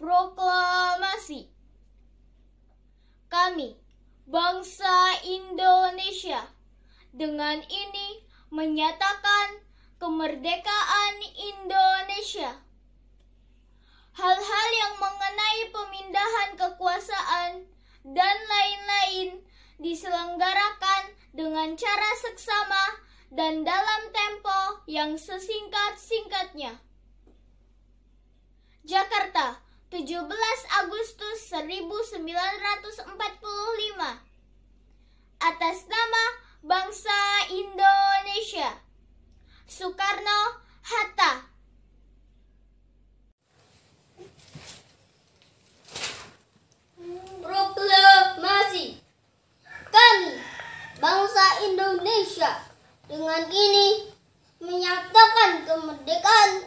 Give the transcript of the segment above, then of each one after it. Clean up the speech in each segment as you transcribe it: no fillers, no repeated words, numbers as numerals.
Proklamasi. Kami, bangsa Indonesia, dengan ini menyatakan kemerdekaan Indonesia. Hal-hal yang mengenai pemindahan kekuasaan dan lain-lain diselenggarakan dengan cara seksama dan dalam tempo yang sesingkat-singkatnya. Jakarta, 17 Agustus 1945. Atas nama bangsa Indonesia. Soekarno-Hatta. Proklamasi. Kami, bangsa Indonesia, dengan ini menyatakan kemerdekaan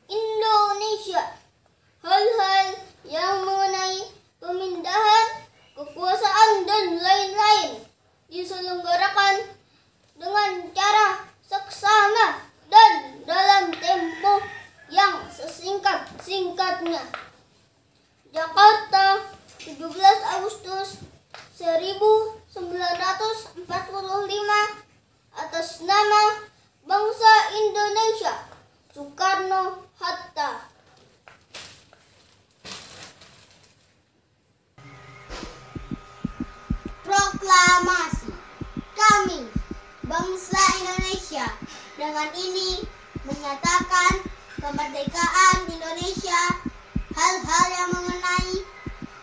Indonesia. Hal-hal yang mengenai pemindahan kekuasaan dan lain-lain diselenggarakan dengan cara seksama dan dalam tempo yang sesingkat-singkatnya. Jakarta, 17 Agustus 1945. Atas nama bangsa Indonesia. Soekarno-Hatta. Proklamasi. Kami, bangsa Indonesia, dengan ini menyatakan kemerdekaan Indonesia. Hal-hal yang mengenai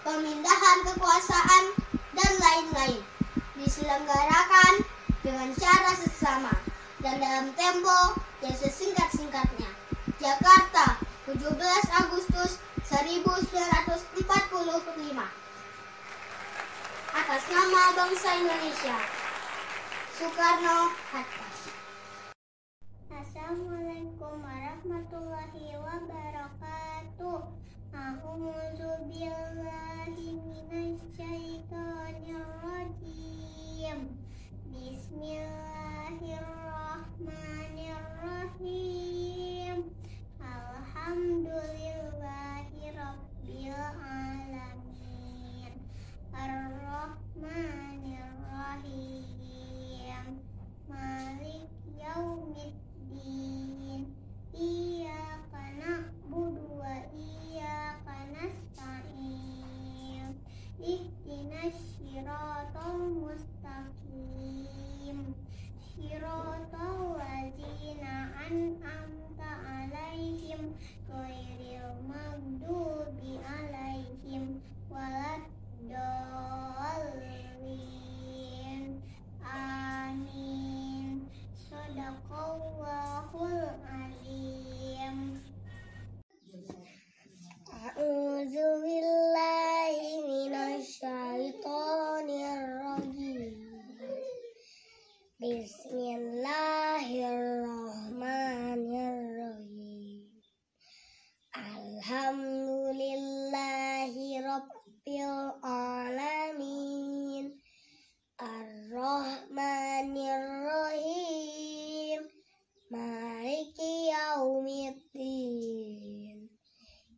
pemindahan kekuasaan dan lain-lain diselenggarakan dengan cara seksama dan dalam tempo yang sesingkat-singkatnya. Jakarta, 17 Agustus 1945. Atas nama bangsa Indonesia. Soekarno-Hatta. Assalamualaikum warahmatullahi wabarakatuh. A'udzu billahi minasyaitonir rajim. Bismillahirrahmanirrahim. Alhamdulillahi rabbil alamin. Ar-Rahmanir-Rahim. Malik yaumiddin. Iyyaka na'budu wa iyyaka nasta'in. Ihdinas siratal mustaqim. Siratal ladzina an'amta 'alaihim ghairil maghdubi 'alaihim waladdallin. Amin. Shadaqallahul azim. A'udzu billahi minasyaitonir rajim. Bismillahirrahmanirrahim. Alhamdulillahi rabbil alamin. Ar-Rahmanir-Rahim. Maliki yaumiddin.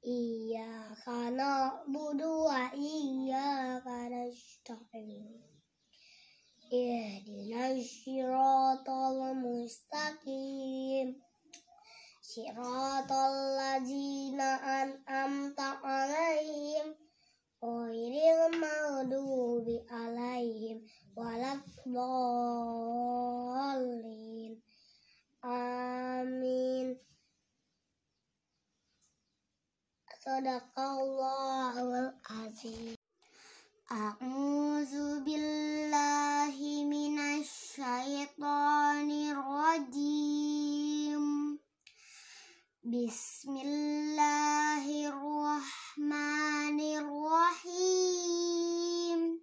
Iyyaka na'budu wa iyyaka nasta'in. Ihdinas siratal mustaqim. Siratal ladzina an'amta 'alaihim ghairil maghdubi 'alaihim waladdallin. Amin. Shadaqallahul azim. A'udzu billahi minasyaitonir rajim. Bismillahirrahmanirrahim.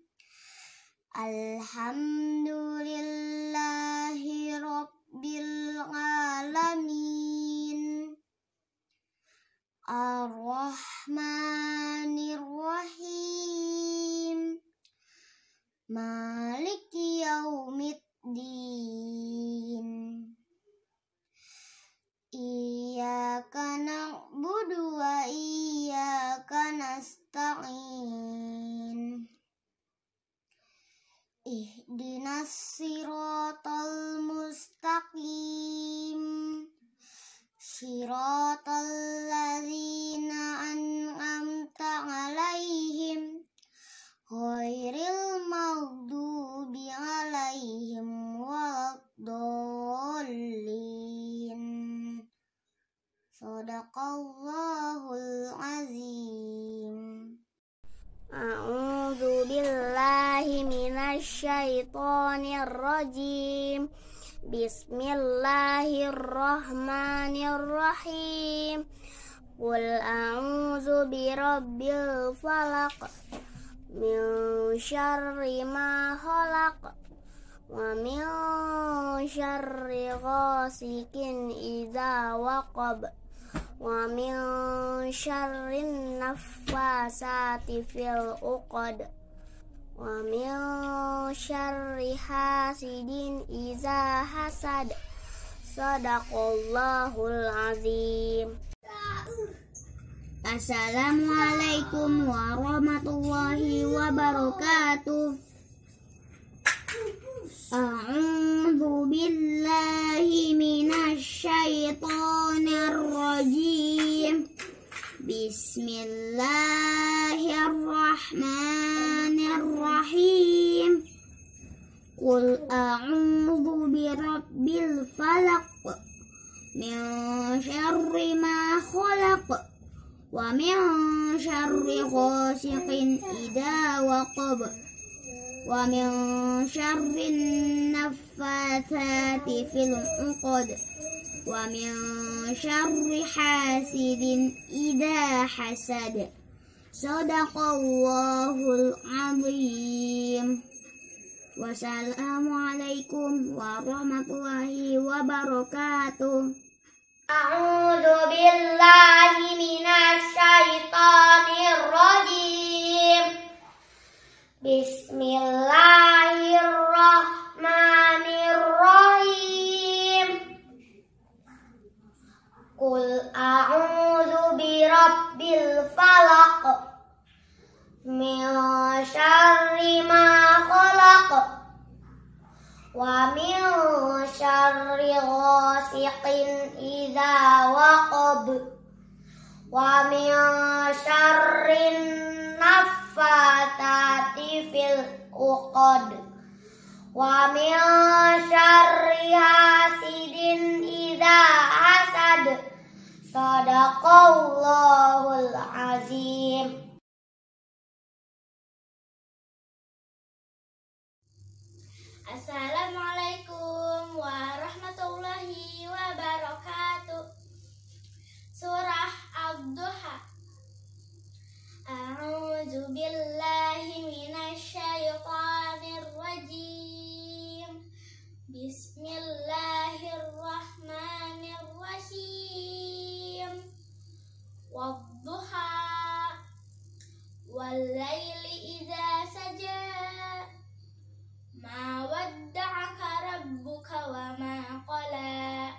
Alhamdulillahi rabbil alamin. Ar-Rahmanir-Rahim. Maliki yaumiddin. Iyyaka na'budu wa iyyaka nasta'in. ihdinas siratal mustaqim siratal ladzina an'amta 'alaihim ghairil maghdubi 'alaihim waladdallin. Shadaqallahul azim. A'udzu billahi minasy syaithanir rajim. Bismillahirrahmanirrahim. Qul a'udzu birabbil falaq min syarri ma khalaq wa min syarri ghasikin idza waqab wa min syarrin naffasati fil uqad wa min syarri hasidin idza hasad. Shadaqallahul azim. Assalamualaikum warahmatullahi wabarakatuh. A'udzu billahi minasy syaithanir rajim. Bismillahirrahmanirrahim. Qul a'udzu birabbil falaq min syarri ma khalaq wa min syarri ghasiqin idza waqab wa min syarrin naffatsati fil 'uqad wa min syarri hasidin idza hasad. Shadaqallahul azim. Wassalamualaikum warahmatullahi wabarakatuh. A'udzu billahi minasy syaithanir rajim. Bismillahirrahmanirrahim. Qul a'udzu birabbil falaq min syarri ma khalaq wa min syarri ghasiqin idza waqab wa min syarrin naffatsati fil uqad wa min syarri hasidin idza hasad. Shadaqallahul azim. Assalamualaikum warahmatullahi wabarakatuh. Surah Ad-Duha. A'udzu billahi minasy syaithanir rajim. Bismillahirrahmanirrahim. Wad-duha wal-laili idza saja. Ma wadda'aka rabbuka wa ma qala.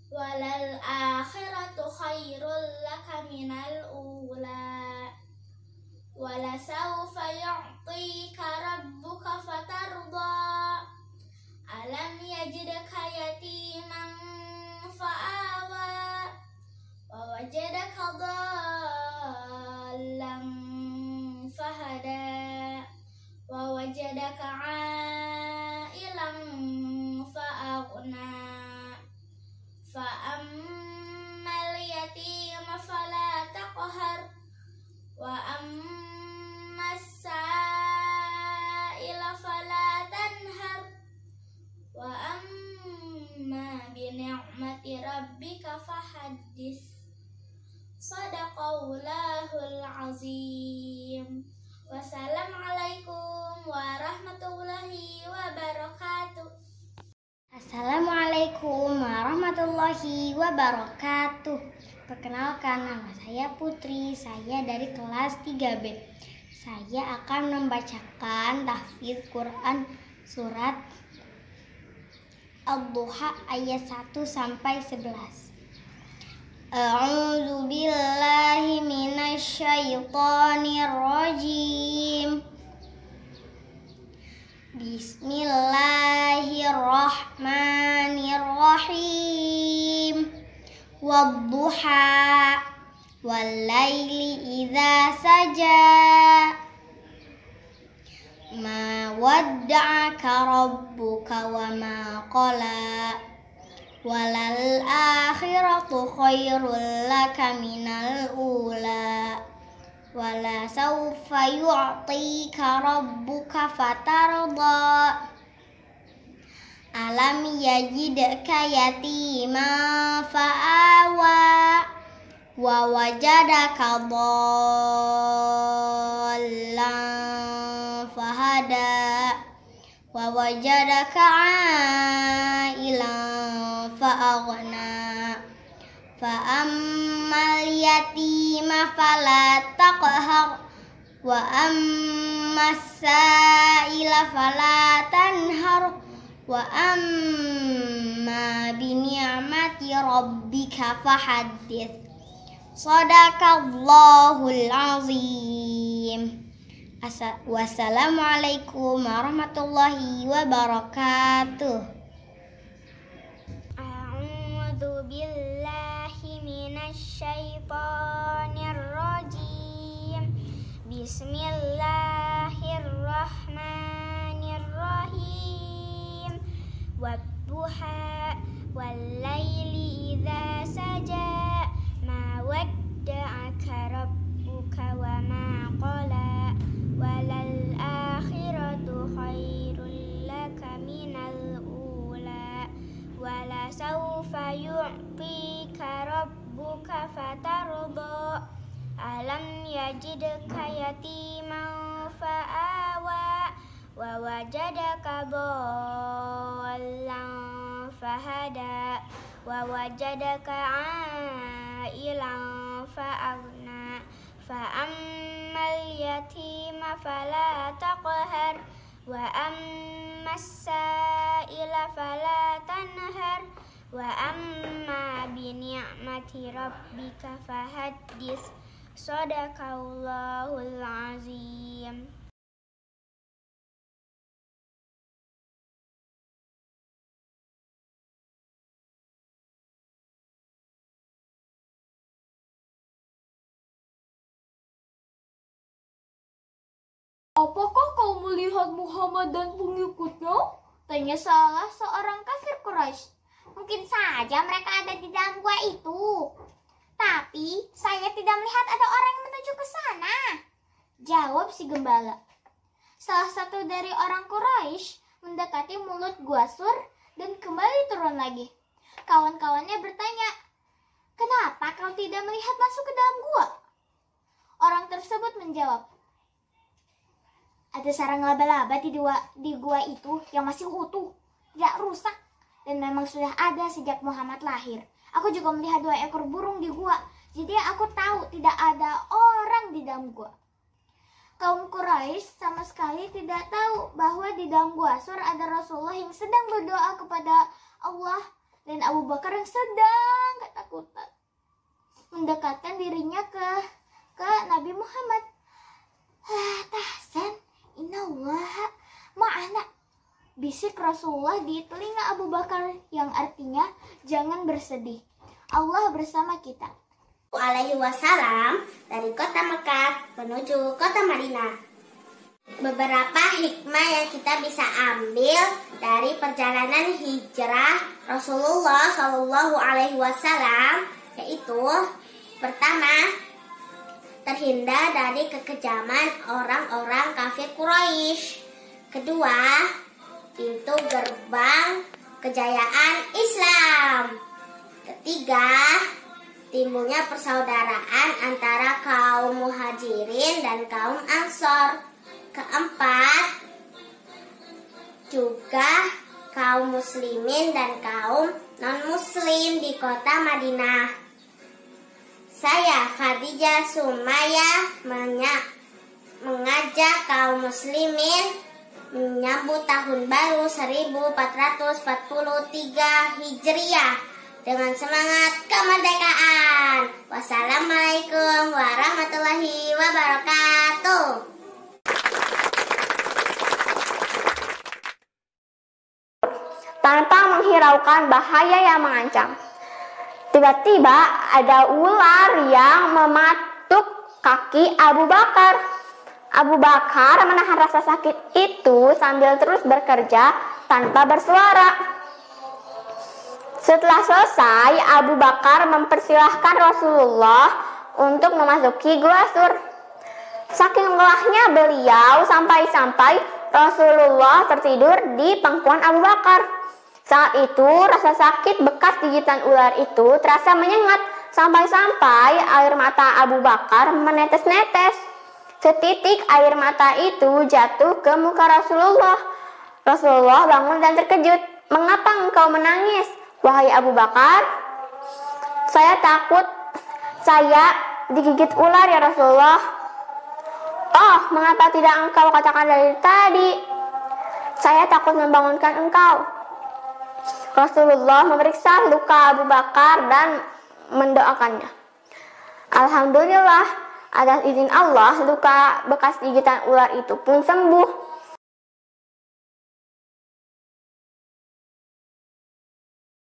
Walal akhiratu khairul laka minal ula. Wala sawfa yu'tika rabbuka fatarda. Alam yajidka yatiman fa'awa wa wajadaka dhallan fahada wa wajadaka 'ailan fa'aghna. Fa'ammal yatima fala taqhar wa ammas sa'ila fala tanhar wa amma bi ni'mati rabbika fahaddits. Shadaqallahul azim. Wassalamualaikum warahmatullahi wabarakatuh. Assalamualaikum warahmatullahi wabarakatuh. Perkenalkan, nama saya Putri. Saya dari kelas 3B. Saya akan membacakan tahfidz Quran surat Ad-Duha ayat 1 sampai 11. A'udzu billahi minasy syaithanir rajim. Bismillahirrahmanirrahim. Wadduha wallaili idza saja. Ma wadda'aka rabbuka wa ma qala. Walal akhiratu khairul laka minal ula. Wala sawfa yu'tika rabbuka fatarda. Alam yajidka yatiman fa'awa. Wa wajadaka dhallan fahada. Wa wajadaka 'ailan fa'aghna. Fa ammal yatima fala taqhar. Wa ammas sa'ila fala tanhar. Wa amma bi ni'mati rabbika fahaddits. Shadaqallahul azim. Wassalamualaikum warahmatullahi wabarakatuh. A'udzu billahi minasy syaithanir rajim. Bismillahirrahmanirrahim. Wadduha wallaili idza saja. Ma wadda'aka rabbuka wa ma qala. Walal akhiratu khairul laka minal ula. Wala sawfa yu'tika rabbuka fatarda. Alam yajidka yatiman fa'awa. Wa wajadaka dhallan fahada. Wa wajadaka 'ailan fa'aghna. Fa ammal yatima fala taqhar. Wa ammas sa'ila fala tanhar. Wa amma bi ni'mati rabbika fahaddits. Shadaqallahul azim. Apakah kau melihat Muhammad dan pengikutnya? Tanya salah seorang kafir Quraisy. Mungkin saja mereka ada di dalam gua itu. Tapi saya tidak melihat ada orang yang menuju ke sana. Jawab si gembala. Salah satu dari orang Quraisy mendekati mulut gua Sur dan kembali turun lagi. Kawan-kawannya bertanya, "Kenapa kau tidak melihat masuk ke dalam gua?" Orang tersebut menjawab, "Ada sarang laba-laba di gua itu yang masih utuh, tidak rusak, dan memang sudah ada sejak Muhammad lahir. Aku juga melihat 2 ekor burung di gua, jadi aku tahu tidak ada orang di dalam gua." Kaum Quraisy sama sekali tidak tahu bahwa di dalam gua Sur ada Rasulullah yang sedang berdoa kepada Allah dan Abu Bakar yang sedang ketakutan mendekatkan dirinya ke Nabi Muhammad. "Tahzan, innallaha ma'ana," bisik Rasulullah di telinga Abu Bakar yang artinya jangan bersedih, Allah bersama kita. Alaihi wasallam dari kota Mekah menuju kota Madinah. Beberapa hikmah yang kita bisa ambil dari perjalanan hijrah Rasulullah Shallallahu Alaihi Wasallam yaitu pertama, terhindar dari kekejaman orang-orang kafir Quraisy. Kedua, pintu gerbang kejayaan Islam. Ketiga, timbulnya persaudaraan antara kaum muhajirin dan kaum ansor. Keempat, juga kaum muslimin dan kaum non-muslim di kota Madinah. Saya Khadijah Sumaya mengajak kaum muslimin menyambut tahun baru 1443 Hijriah dengan semangat kemerdekaan. Wassalamualaikum warahmatullahi wabarakatuh. tanpa menghiraukan bahaya yang mengancam. Tiba-tiba ada ular yang mematuk kaki Abu Bakar. Abu Bakar menahan rasa sakit itu sambil terus bekerja tanpa bersuara. Setelah selesai, Abu Bakar mempersilahkan Rasulullah untuk memasuki gua Sur. Saking lelahnya beliau sampai-sampai Rasulullah tertidur di pangkuan Abu Bakar. Saat itu rasa sakit bekas gigitan ular itu terasa menyengat sampai-sampai air mata Abu Bakar menetes-netes. Setitik air mata itu jatuh ke muka Rasulullah. Rasulullah bangun dan terkejut. "Mengapa engkau menangis, wahai Abu Bakar?" "Saya takut saya digigit ular ya Rasulullah." "Oh, mengapa tidak engkau katakan dari tadi?" "Saya takut membangunkan engkau." Rasulullah memeriksa luka Abu Bakar dan mendoakannya. Alhamdulillah, atas izin Allah, luka bekas gigitan ular itu pun sembuh.